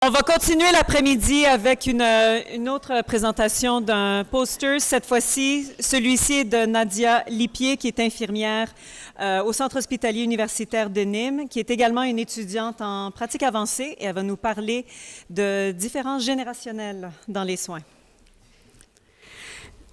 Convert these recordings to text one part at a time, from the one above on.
On va continuer l'après-midi avec une autre présentation d'un poster. Cette fois-ci, celui-ci est de Nadia Lipier, qui est infirmière au Centre hospitalier universitaire de Nîmes, qui est également une étudiante en pratique avancée, et elle va nous parler de différences générationnelles dans les soins.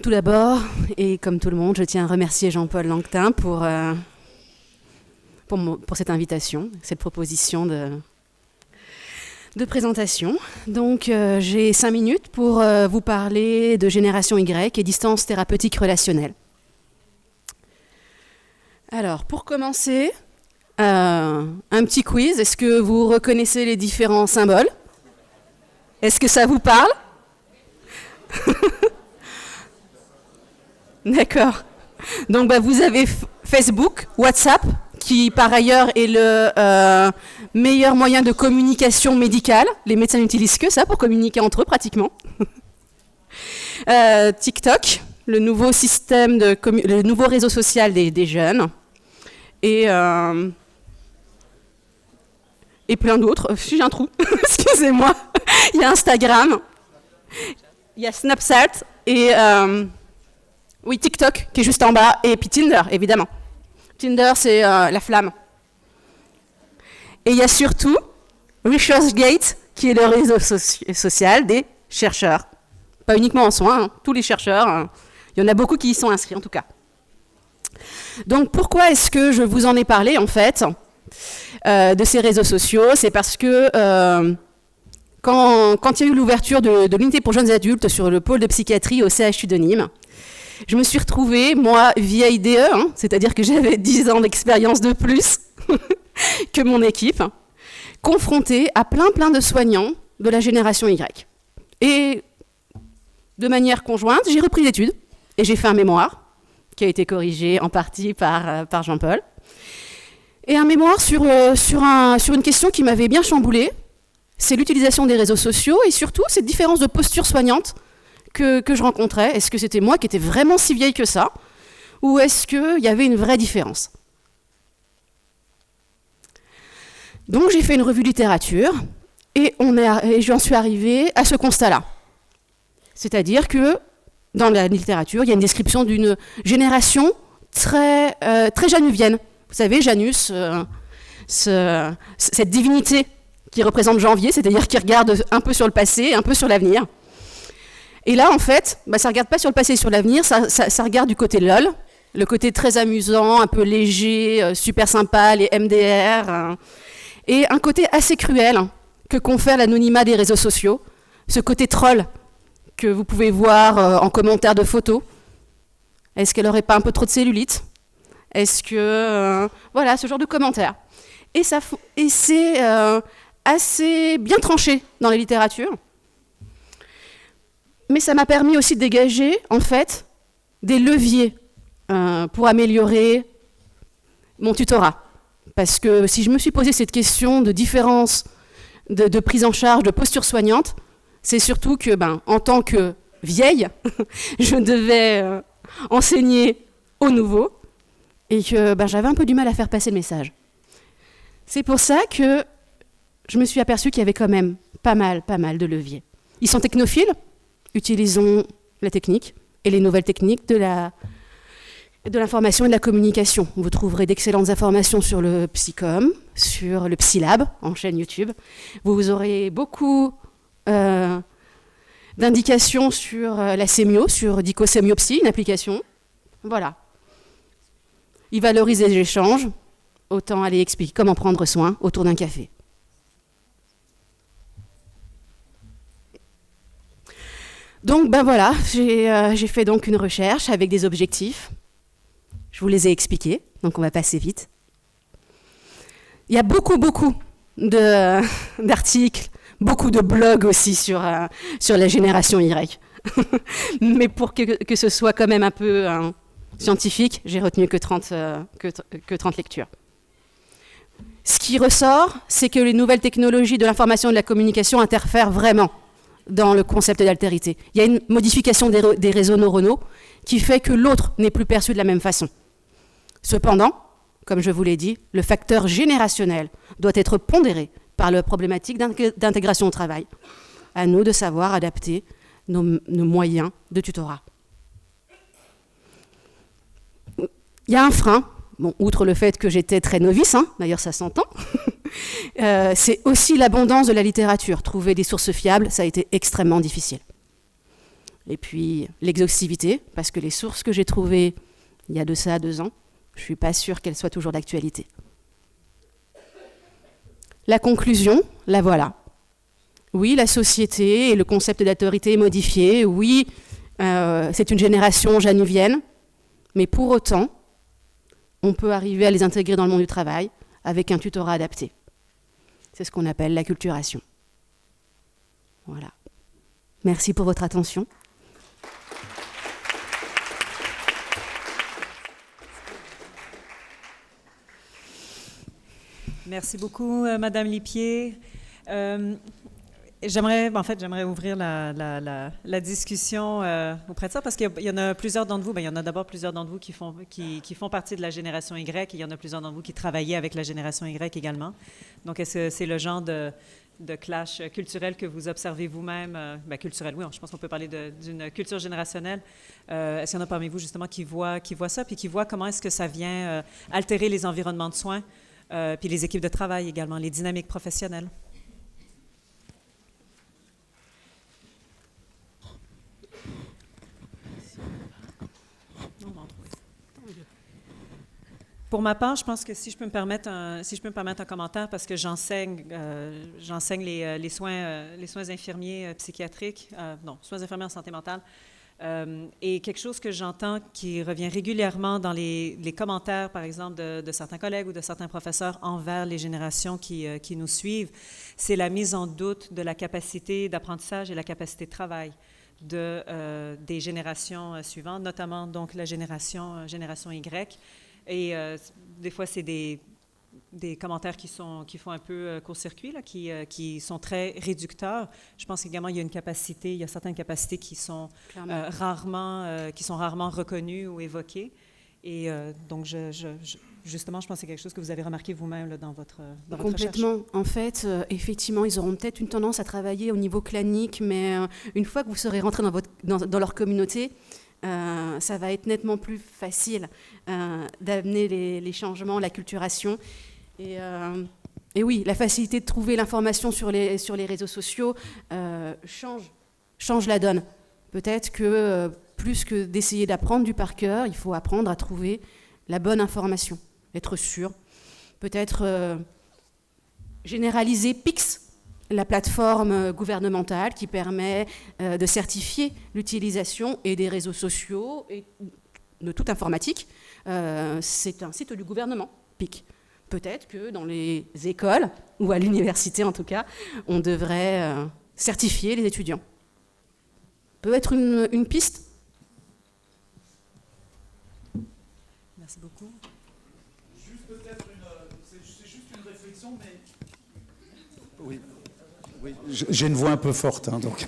Tout d'abord, et comme tout le monde, je tiens à remercier Jean-Paul Langtin pour cette invitation, cette proposition de présentation. Donc, j'ai 5 minutes pour vous parler de génération Y et distance thérapeutique relationnelle. Alors, pour commencer, un petit quiz. Est-ce que vous reconnaissez les différents symboles? Est-ce que ça vous parle? D'accord. Donc, vous avez Facebook, WhatsApp, qui par ailleurs est le meilleur moyen de communication médicale. Les médecins n'utilisent que ça pour communiquer entre eux pratiquement. TikTok, le nouveau système le nouveau réseau social des jeunes. Et plein d'autres. J'ai un trou, excusez-moi. Il y a Instagram, il y a Snapchat et TikTok qui est juste en bas, et puis Tinder, évidemment. Tinder, c'est la flamme. Et il y a surtout ResearchGate, qui est le réseau social des chercheurs. Pas uniquement en soins, hein, tous les chercheurs. Il y en a beaucoup qui y sont inscrits, en tout cas. Donc, pourquoi est-ce que je vous en ai parlé, en fait, de ces réseaux sociaux? C'est parce que quand il y a eu l'ouverture de l'unité pour jeunes adultes sur le pôle de psychiatrie au CHU de Nîmes, je me suis retrouvée, moi, vieille DE, c'est-à-dire que j'avais 10 ans d'expérience de plus que mon équipe, confrontée à plein de soignants de la génération Y. Et de manière conjointe, j'ai repris l'étude et j'ai fait un mémoire qui a été corrigé en partie par Jean-Paul. Et un mémoire sur une question qui m'avait bien chamboulée, c'est l'utilisation des réseaux sociaux et surtout cette différence de posture soignante que je rencontrais. Est-ce que c'était moi qui étais vraiment si vieille que ça? Ou est-ce qu'il y avait une vraie différence? Donc j'ai fait une revue littérature et j'en suis arrivée à ce constat-là. C'est-à-dire que dans la littérature, il y a une description d'une génération très januvienne. Vous savez, Janus, cette divinité qui représente janvier, c'est-à-dire qui regarde un peu sur le passé, un peu sur l'avenir. Et là, en fait, ça ne regarde pas sur le passé et sur l'avenir, ça regarde du côté LOL, le côté très amusant, un peu léger, super sympa, les MDR, et un côté assez cruel que confère l'anonymat des réseaux sociaux, ce côté troll que vous pouvez voir en commentaire de photos. Est-ce qu'elle n'aurait pas un peu trop de cellulite? Est-ce que... voilà, ce genre de commentaires. Et c'est assez bien tranché dans la littérature. Mais ça m'a permis aussi de dégager, en fait, des leviers pour améliorer mon tutorat. Parce que si je me suis posé cette question de différence de prise en charge, de posture soignante, c'est surtout que, en tant que vieille, je devais enseigner aux nouveaux et que j'avais un peu du mal à faire passer le message. C'est pour ça que je me suis aperçue qu'il y avait quand même pas mal de leviers. Ils sont technophiles. Utilisons la technique et les nouvelles techniques de l'information et de la communication. Vous trouverez d'excellentes informations sur le Psycom, sur le Psylab, en chaîne YouTube. Vous aurez beaucoup d'indications sur la sémio, sur Dico-Sémiopsy, une application. Voilà. Ils valorisent les échanges. Autant aller expliquer comment prendre soin autour d'un café. Donc, voilà, j'ai fait donc une recherche avec des objectifs. Je vous les ai expliqués, donc on va passer vite. Il y a beaucoup d'articles, beaucoup de blogs aussi sur la génération Y. Mais pour que ce soit quand même un peu scientifique, j'ai retenu que 30 lectures. Ce qui ressort, c'est que les nouvelles technologies de l'information et de la communication interfèrent vraiment dans le concept d'altérité. Il y a une modification des réseaux neuronaux qui fait que l'autre n'est plus perçu de la même façon. Cependant, comme je vous l'ai dit, le facteur générationnel doit être pondéré par la problématique d'intégration au travail. À nous de savoir adapter nos moyens de tutorat. Il y a un frein, bon, outre le fait que j'étais très novice, hein, d'ailleurs ça s'entend, c'est aussi l'abondance de la littérature. Trouver des sources fiables, ça a été extrêmement difficile. Et puis l'exhaustivité, parce que les sources que j'ai trouvées il y a de ça 2 ans, je ne suis pas sûre qu'elles soient toujours d'actualité. La conclusion, la voilà. Oui, la société et le concept d'autorité est modifié. Oui, c'est une génération januvienne. Mais pour autant, on peut arriver à les intégrer dans le monde du travail avec un tutorat adapté. C'est ce qu'on appelle l'acculturation. Voilà. Merci pour votre attention. Merci beaucoup, Madame Lipier. J'aimerais ouvrir la discussion auprès de ça, parce qu'il y en a plusieurs d'entre vous. Il y en a d'abord plusieurs d'entre vous qui font partie de la génération Y, et il y en a plusieurs d'entre vous qui travaillaient avec la génération Y également. Donc, est-ce que c'est le genre de clash culturel que vous observez vous-même? Culturel, oui, je pense qu'on peut parler d'une culture générationnelle. Est-ce qu'il y en a parmi vous, justement, qui voient ça, puis qui voient comment est-ce que ça vient altérer les environnements de soins, puis les équipes de travail également, les dynamiques professionnelles? Pour ma part, je pense que si je peux me permettre un commentaire, parce que j'enseigne les soins infirmiers psychiatriques, soins infirmiers en santé mentale, et quelque chose que j'entends qui revient régulièrement dans les commentaires, par exemple, de certains collègues ou de certains professeurs envers les générations qui nous suivent, c'est la mise en doute de la capacité d'apprentissage et la capacité de travail des générations suivantes, notamment donc la génération Y. Et des fois, c'est des commentaires qui font un peu court-circuit, là, qui sont très réducteurs. Je pense qu'également, il y a certaines capacités qui sont rarement reconnues ou évoquées. Et donc, justement, je pense que c'est quelque chose que vous avez remarqué vous-même là, dans votre recherche. Complètement. En fait, effectivement, ils auront peut-être une tendance à travailler au niveau clanique, mais une fois que vous serez rentré dans leur communauté, ça va être nettement plus facile d'amener les changements, l'acculturation. Et oui, la facilité de trouver l'information sur les réseaux sociaux change la donne. Peut-être que plus que d'essayer d'apprendre du par cœur, il faut apprendre à trouver la bonne information, être sûr. Peut-être généraliser PIX, la plateforme gouvernementale qui permet de certifier l'utilisation et des réseaux sociaux et de toute informatique. C'est un site du gouvernement, PIC. Peut-être que dans les écoles, ou à l'université en tout cas, on devrait certifier les étudiants. Peut être une piste. Merci beaucoup. Juste peut-être c'est juste une réflexion, mais... Oui. J'ai une voix un peu forte, hein, donc...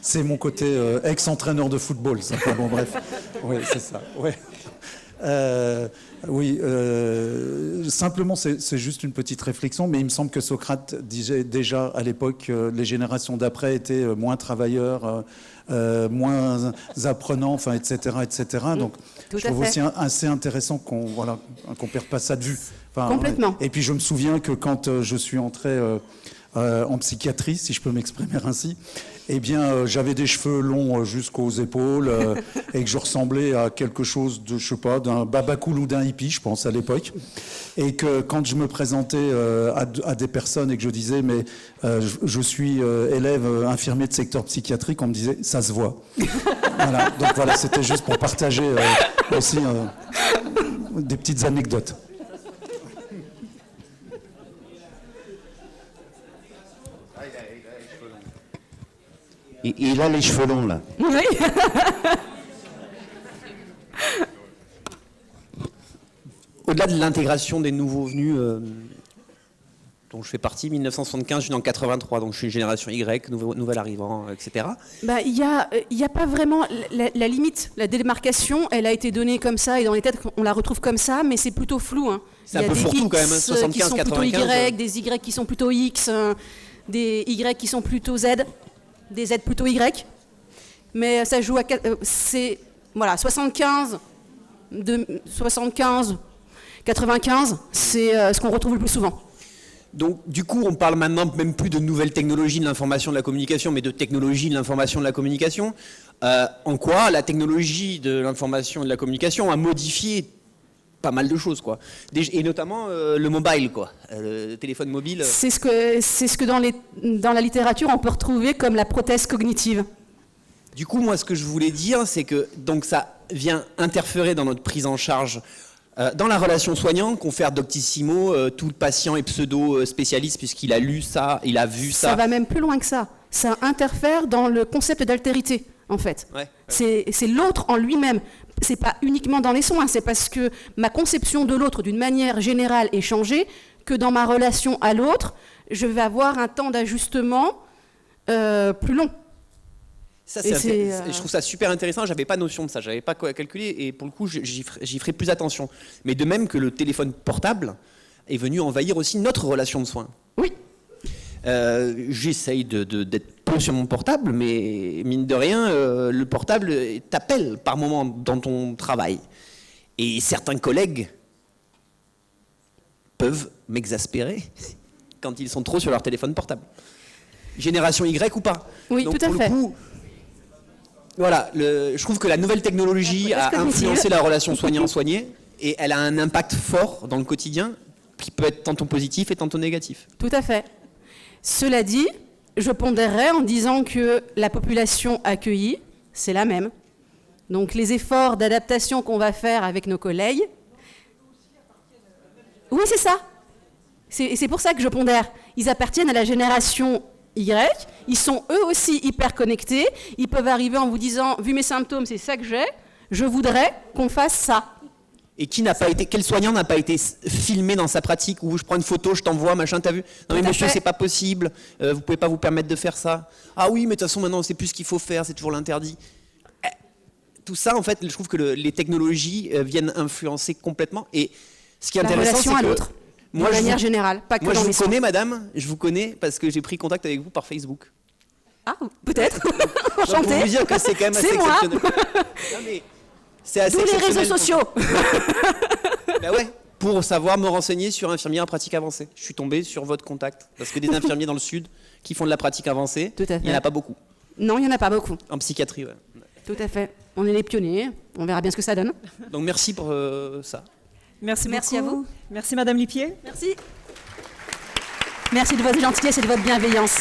C'est mon côté ex-entraîneur de football, ça. Bon, bref. Oui, c'est ça. Ouais. Simplement, c'est juste une petite réflexion, mais il me semble que Socrate disait déjà à l'époque les générations d'après étaient moins travailleurs, moins apprenants, enfin, etc., etc. Donc, je trouve aussi assez intéressant qu'on perd pas ça de vue. Enfin, complètement. Et puis, je me souviens que quand je suis entré en psychiatrie, si je peux m'exprimer ainsi, eh bien, j'avais des cheveux longs jusqu'aux épaules et que je ressemblais à quelque chose de, je sais pas, d'un babacool ou d'un hippie, je pense, à l'époque. Et que quand je me présentais à des personnes et que je disais, mais je suis élève infirmier de secteur psychiatrique, on me disait, ça se voit. Voilà. Donc voilà, c'était juste pour partager aussi des petites anecdotes. Il a les cheveux longs, là. Oui. Au-delà de l'intégration des nouveaux venus, dont je fais partie, 1975, je suis en 83, donc je suis une génération Y, nouvel arrivant, etc. Bah, y a pas vraiment la limite, la démarcation, elle a été donnée comme ça et dans les têtes on la retrouve comme ça, mais c'est plutôt flou. Hein. C'est un peu fourre-tout quand même, hein, 75, qui sont 95. plutôt Y, des Y qui sont plutôt X, des Y qui sont plutôt Z, des Z plutôt Y. Mais ça joue à c'est voilà 75, 95, c'est ce qu'on retrouve le plus souvent. Donc, du coup, on parle maintenant même plus de nouvelles technologies de l'information et de la communication, mais de technologie de l'information et de la communication. En quoi la technologie de l'information et de la communication a modifié pas mal de choses, quoi. Et notamment le mobile, quoi. Le téléphone mobile. C'est ce que dans la littérature on peut retrouver comme la prothèse cognitive. Du coup, moi, ce que je voulais dire, c'est que donc ça vient interférer dans notre prise en charge. Dans la relation soignant, confère doctissimo, tout le patient est pseudo-spécialiste puisqu'il a lu ça, il a vu ça. Ça va même plus loin que ça. Ça interfère dans le concept d'altérité, en fait. Ouais. C'est l'autre en lui-même. C'est pas uniquement dans les soins, c'est parce que ma conception de l'autre, d'une manière générale, est changée, que dans ma relation à l'autre, je vais avoir un temps d'ajustement plus long. Ça, je trouve ça super intéressant, j'avais pas notion de ça, j'avais pas calculé et pour le coup j'y ferai plus attention. Mais de même que le téléphone portable est venu envahir aussi notre relation de soins. Oui. J'essaye d'être peu sur mon portable, mais mine de rien, le portable t'appelle par moment dans ton travail. Et certains collègues peuvent m'exaspérer quand ils sont trop sur leur téléphone portable. Génération Y ou pas. Oui, donc, tout à fait. Le coup, voilà, je trouve que la nouvelle technologie a influencé la relation soignant-soigné et elle a un impact fort dans le quotidien qui peut être tantôt positif et tantôt négatif. Tout à fait. Cela dit, je pondérerais en disant que la population accueillie, c'est la même. Donc les efforts d'adaptation qu'on va faire avec nos collègues... Oui, c'est ça. C'est pour ça que je pondère. Ils appartiennent à la génération Y, ils sont eux aussi hyper connectés, ils peuvent arriver en vous disant, vu mes symptômes, c'est ça que j'ai, je voudrais qu'on fasse ça. Et quel soignant n'a pas été filmé dans sa pratique où je prends une photo, je t'envoie, machin, t'as vu? Non mais monsieur, c'est pas possible, vous pouvez pas vous permettre de faire ça. Ah oui, mais de toute façon maintenant on sait plus ce qu'il faut faire, c'est toujours l'interdit. Tout ça, en fait, je trouve que les technologies viennent influencer complètement. Et ce qui est intéressant, c'est que... La relation à l'autre. De manière générale, pas que moi, dans je les vous connais, madame, je vous connais parce que j'ai pris contact avec vous par Facebook. Ah, peut-être. Enchantée. Pour vous dire que c'est quand même assez exceptionnel. Non, mais c'est assez exceptionnel. Tous les réseaux sociaux. Ben ouais, pour savoir me renseigner sur infirmiers en pratique avancée. Je suis tombé sur votre contact parce que des infirmiers dans le sud qui font de la pratique avancée, il n'y en a pas beaucoup. Non, il n'y en a pas beaucoup. En psychiatrie, ouais. Tout à fait. On est les pionniers, on verra bien ce que ça donne. Donc merci pour ça. Merci beaucoup. À vous. Merci Madame Lipier. Merci. Merci de votre gentillesse et de votre bienveillance.